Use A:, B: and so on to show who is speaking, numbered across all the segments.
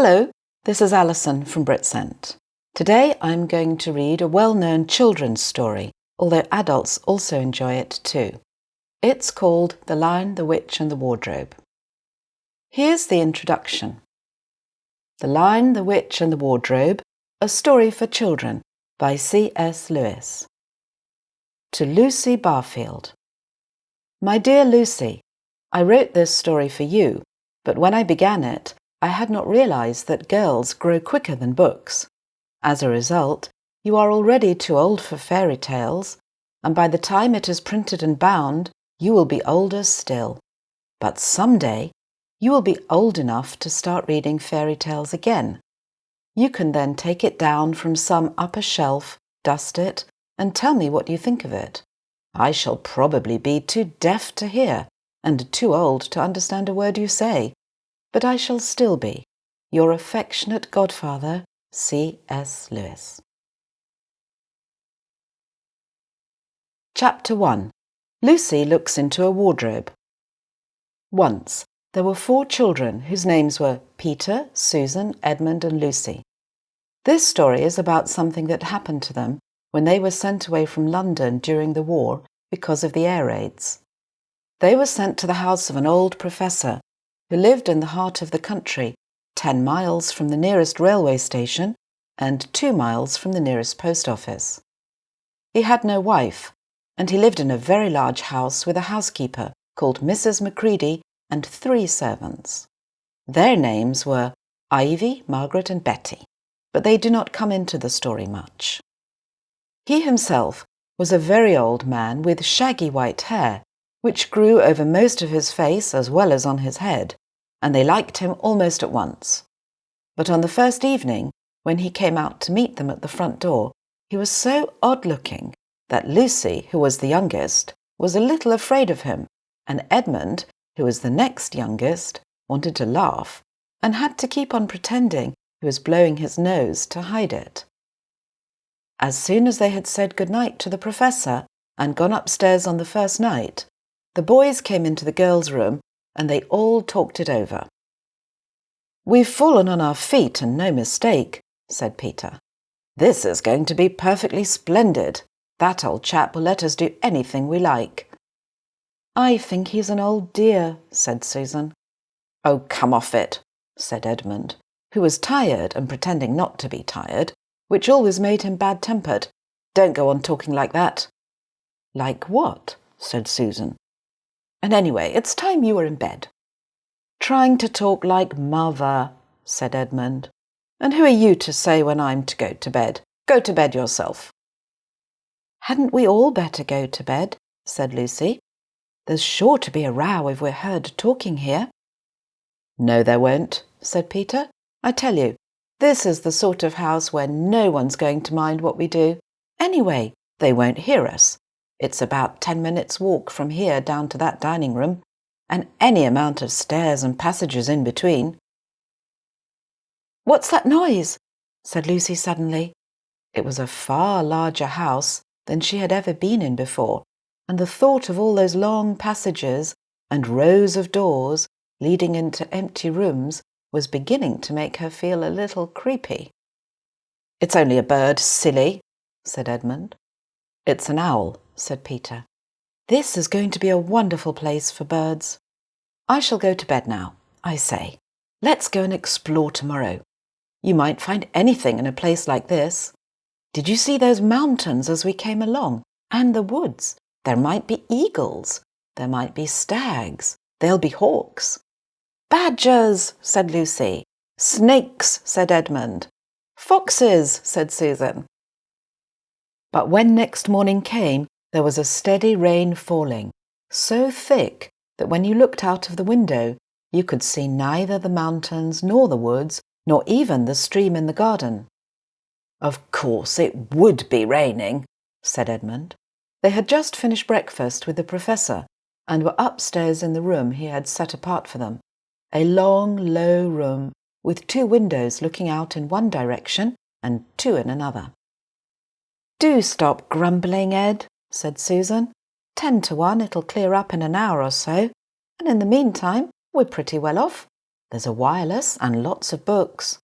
A: Hello, this is Alison from Britcent. Today I'm going to read a well-known children's story, although adults also enjoy it too. It's called The Lion, the Witch and the Wardrobe. Here's the introduction. The Lion, the Witch and the Wardrobe, a story for children by C.S. Lewis. To Lucy Barfield. My dear Lucy, I wrote this story for you, but when I began it, I had not realized that girls grow quicker than books. As a result, you are already too old for fairy tales, and by the time it is printed and bound, you will be older still. But someday, you will be old enough to start reading fairy tales again. You can then take it down from some upper shelf, dust it, and tell me what you think of it. I shall probably be too deaf to hear and too old to understand a word you say, but I shall still be your affectionate godfather, C.S. Lewis. Chapter 1. Lucy looks into a wardrobe. Once, there were 4 children whose names were Peter, Susan, Edmund and Lucy. This story is about something that happened to them when they were sent away from London during the war because of the air raids. They were sent to the house of an old professor who lived in the heart of the country, 10 miles from the nearest railway station and 2 miles from the nearest post office. He had no wife, and he lived in a very large house with a housekeeper called Mrs. Macready and 3 servants. Their names were Ivy, Margaret and Betty, but they do not come into the story much. He himself was a very old man with shaggy white hair, which grew over most of his face as well as on his head, and they liked him almost at once. But on the first evening, when he came out to meet them at the front door, he was so odd-looking that Lucy, who was the youngest, was a little afraid of him, and Edmund, who was the next youngest, wanted to laugh and had to keep on pretending he was blowing his nose to hide it. As soon as they had said good-night to the professor and gone upstairs on the first night, the boys came into the girls' room and they all talked it over. "We've fallen on our feet and no mistake," said Peter. "This is going to be perfectly splendid. That old chap will let us do anything we like." "I think he's an old dear," said Susan. "Oh, come off it," said Edmund, who was tired and pretending not to be tired, which always made him bad-tempered. "Don't go on talking like that." "Like what?" said Susan. "And anyway, it's time you were in bed." "Trying to talk like mother," said Edmund. "And who are you to say when I'm to go to bed? Go to bed yourself." "Hadn't we all better go to bed?" said Lucy. "There's sure to be a row if we're heard talking here." "No, there won't," said Peter. "I tell you, this is the sort of house where no one's going to mind what we do. Anyway, they won't hear us. It's about 10 minutes' walk from here down to that dining room, and any amount of stairs and passages in between." "What's that noise?" said Lucy suddenly. It was a far larger house than she had ever been in before, and the thought of all those long passages and rows of doors leading into empty rooms was beginning to make her feel a little creepy. "It's only a bird, silly," said Edmund. "It's an owl," said Peter. "This is going to be a wonderful place for birds. I shall go to bed now. I say, let's go and explore tomorrow. You might find anything in a place like this. Did you see those mountains as we came along? And the woods? There might be eagles. There might be stags. There'll be hawks." "Badgers," said Lucy. "Snakes," said Edmund. "Foxes," said Susan. But when next morning came, there was a steady rain falling, so thick that when you looked out of the window, you could see neither the mountains nor the woods, nor even the stream in the garden. "Of course it would be raining," said Edmund. They had just finished breakfast with the professor and were upstairs in the room he had set apart for them, a long, low room with 2 windows looking out in one direction and 2 in another. "Do stop grumbling, Ed," said Susan. 10 to 1 it'll clear up in an hour or so, and in the meantime we're pretty well off. There's a wireless and lots of books."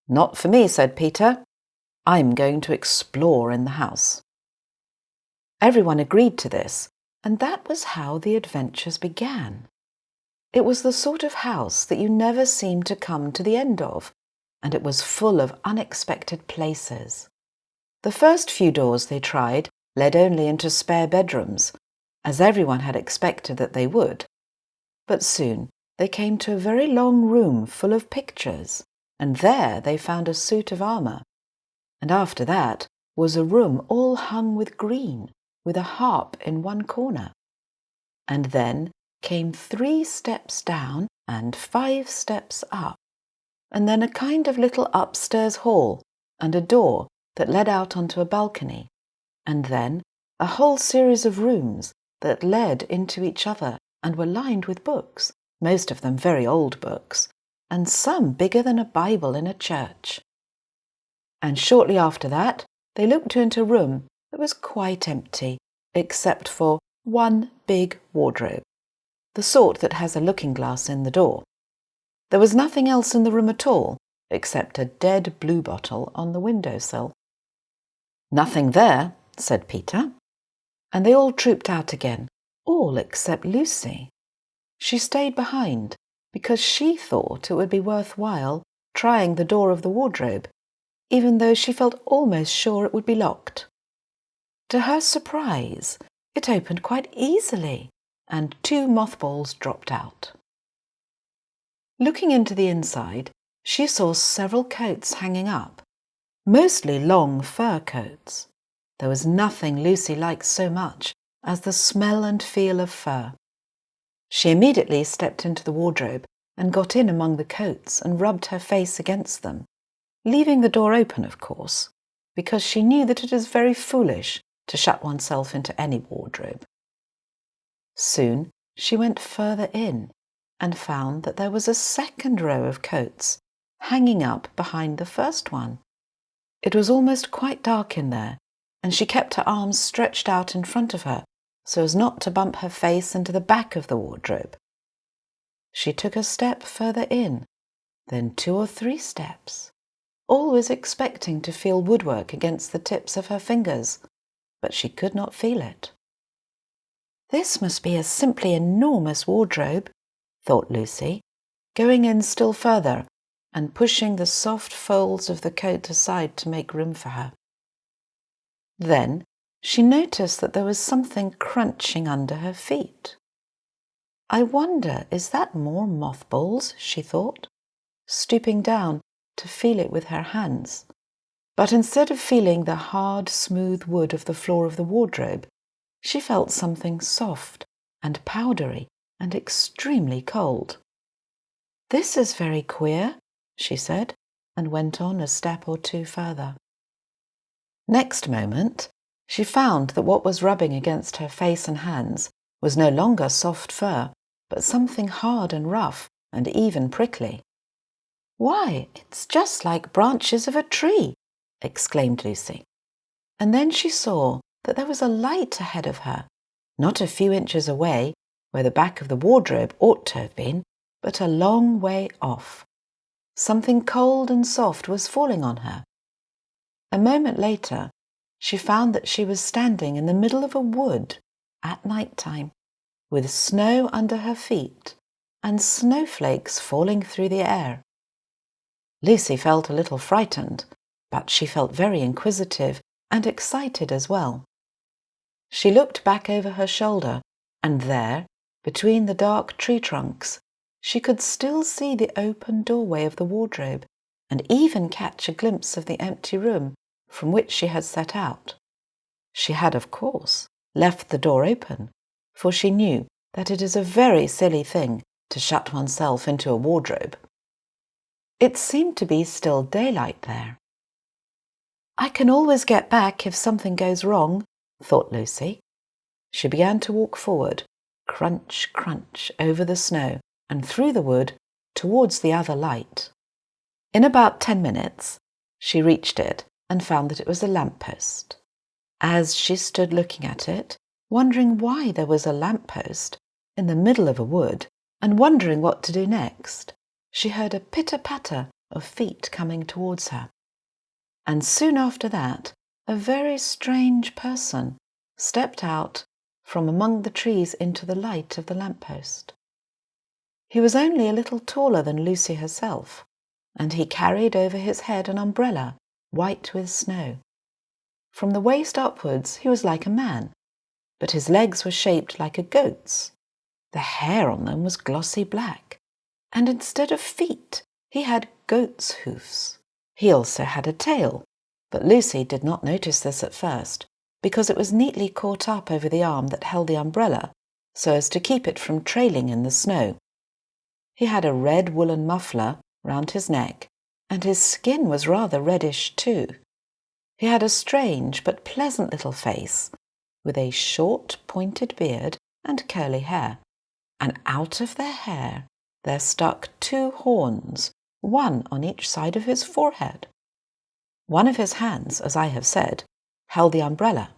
A: "Not for me," said Peter. "I'm going to explore in the house." Everyone agreed to this, and that was how the adventures began. It was the sort of house that you never seemed to come to the end of, and it was full of unexpected places. The first few doors they tried led only into spare bedrooms, as everyone had expected that they would. But soon they came to a very long room full of pictures, and there they found a suit of armour. And after that was a room all hung with green, with a harp in one corner. And then came 3 steps down and 5 steps up, and then a kind of little upstairs hall and a door that led out onto a balcony, and then a whole series of rooms that led into each other and were lined with books, most of them very old books, and some bigger than a Bible in a church. And shortly after that, they looked into a room that was quite empty, except for one big wardrobe, the sort that has a looking-glass in the door. There was nothing else in the room at all, except a dead blue bottle on the windowsill. "Nothing there," said Peter. And they all trooped out again, all except Lucy. She stayed behind because she thought it would be worthwhile trying the door of the wardrobe, even though she felt almost sure it would be locked. To her surprise, it opened quite easily, and 2 mothballs dropped out. Looking into the inside, she saw several coats hanging up, mostly long fur coats. There was nothing Lucy liked so much as the smell and feel of fur. She immediately stepped into the wardrobe and got in among the coats and rubbed her face against them, leaving the door open, of course, because she knew that it is very foolish to shut oneself into any wardrobe. Soon she went further in and found that there was a second row of coats hanging up behind the first one. It was almost quite dark in there, and she kept her arms stretched out in front of her so as not to bump her face into the back of the wardrobe. She took a step further in, then 2 or 3 steps, always expecting to feel woodwork against the tips of her fingers, but she could not feel it. "This must be a simply enormous wardrobe," thought Lucy, going in still further and pushing the soft folds of the coat aside to make room for her. Then she noticed that there was something crunching under her feet. "I wonder, is that more mothballs?" she thought, stooping down to feel it with her hands. But instead of feeling the hard, smooth wood of the floor of the wardrobe, she felt something soft and powdery and extremely cold. "This is very queer," she said, and went on a step or 2 further. Next moment, she found that what was rubbing against her face and hands was no longer soft fur, but something hard and rough and even prickly. "Why, it's just like branches of a tree!" exclaimed Lucy. And then she saw that there was a light ahead of her, not a few inches away, where the back of the wardrobe ought to have been, but a long way off. Something cold and soft was falling on her. A moment later, she found that she was standing in the middle of a wood at night time, with snow under her feet and snowflakes falling through the air. Lucy felt a little frightened, but she felt very inquisitive and excited as well. She looked back over her shoulder, and there, between the dark tree trunks, she could still see the open doorway of the wardrobe and even catch a glimpse of the empty room from which she had set out. She had, of course, left the door open, for she knew that it is a very silly thing to shut oneself into a wardrobe. It seemed to be still daylight there. "I can always get back if something goes wrong," thought Lucy. She began to walk forward, crunch, crunch, over the snow and through the wood towards the other light. In about 10 minutes, she reached it and found that it was a lamppost. As she stood looking at it, wondering why there was a lamppost in the middle of a wood and wondering what to do next, she heard a pitter-patter of feet coming towards her. And soon after that, a very strange person stepped out from among the trees into the light of the lamp-post. He was only a little taller than Lucy herself, and he carried over his head an umbrella, white with snow. From the waist upwards he was like a man, but his legs were shaped like a goat's. The hair on them was glossy black, and instead of feet he had goat's hoofs. He also had a tail, but Lucy did not notice this at first, because it was neatly caught up over the arm that held the umbrella, so as to keep it from trailing in the snow. He had a red woolen muffler round his neck, and his skin was rather reddish too. He had a strange but pleasant little face, with a short pointed beard and curly hair, and out of their hair there stuck 2 horns, one on each side of his forehead. One of his hands, as I have said, held the umbrella.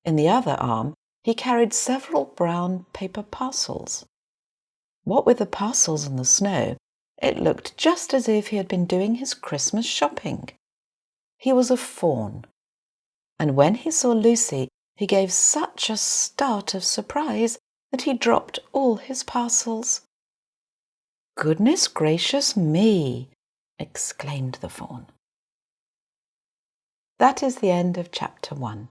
A: In the other arm he carried several brown paper parcels. What with the parcels and the snow, it looked just as if he had been doing his Christmas shopping. He was a faun, and when he saw Lucy, he gave such a start of surprise that he dropped all his parcels. "Goodness gracious me!" exclaimed the faun. That is the end of chapter 1.